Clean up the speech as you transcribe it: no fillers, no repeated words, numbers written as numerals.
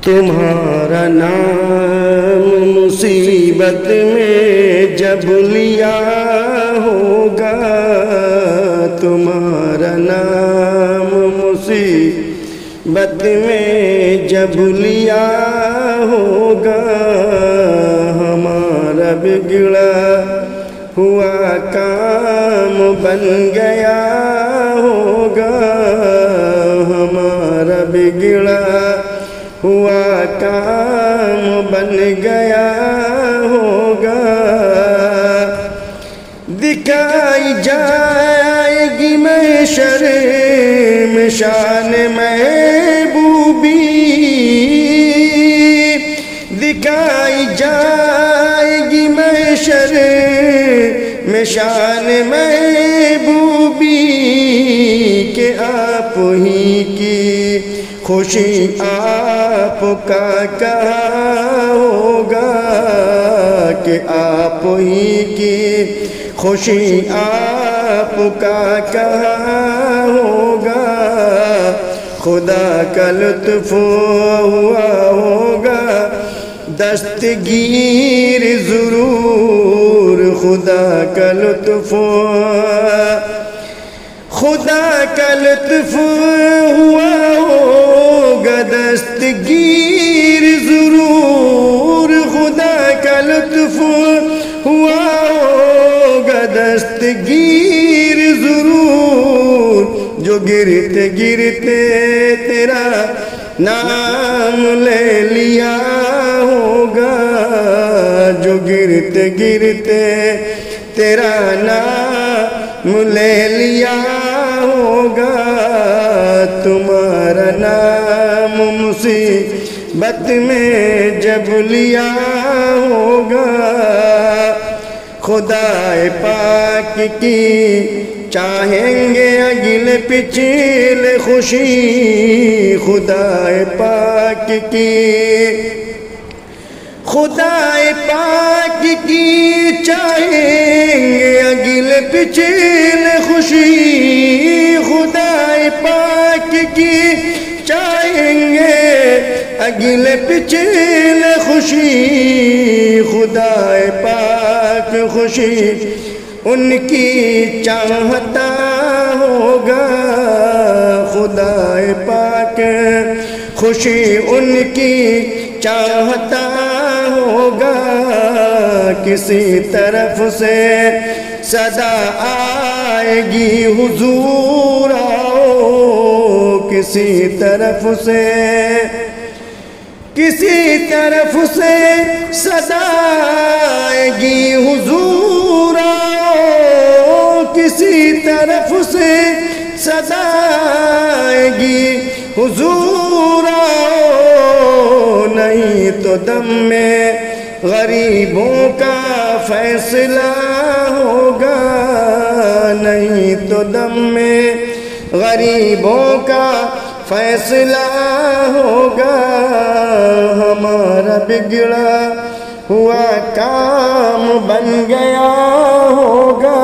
تمہارا نام مصیبت میں جب لیا ہوگا، تمہارا نام مصیبت میں جب لیا ہوگا، ہمارا بگڑا ہوا کام بن گیا ہوگا، ہمارا بگڑا ہوا کام بن گیا ہوگا۔ دکھائی جائے گی محشر میں شان محبوبی، دکھائی جائے گی محشر میں شان محبوبی، کہ آپ ہی کی خوشی آپ کا کہاں ہوگا، کہ آپ ہی کی خوشی آپ کا کہاں ہوگا، خدا کا لطف ہوا ہوگا دستگیر ضرور، خدا کا لطف ہوا ہوگا دستگیر ضرور، خدا کا لطف ہوا ہوگا دستگیر ضرور، جو گرتے گرتے تیرا نام لے لیا ہوگا، جو گرتے گرتے تیرا نام لے لیا ہوگا، تمہارا نام مصیبت میں جب لیا ہوگا، خدا پاک کی چاہیں گے اگلے پچھلے خوشی، خدا پاک کی چاہیں گے اگلے پچھلے خوشی، خدا پاک کی چاہیں گے اگلے پچھلے خوشی، خدا پاک خوشی ان کی چاہتا ہوگا، خدا پاک خوشی ان کی چاہتا ہوگا، کسی طرف سے صدا آئے گی حضور آؤ، کسی طرف سے صدا آئے گی حضور آؤ، کسی طرف سے صدا آئے گی حضور آؤ، نہیں تو دم میں غریبوں کا فیصلہ ہوگا، نہیں تو دم میں غریبوں کا فیصلہ ہوگا، ہمارا بگڑا ہوا کام بن گیا ہوگا۔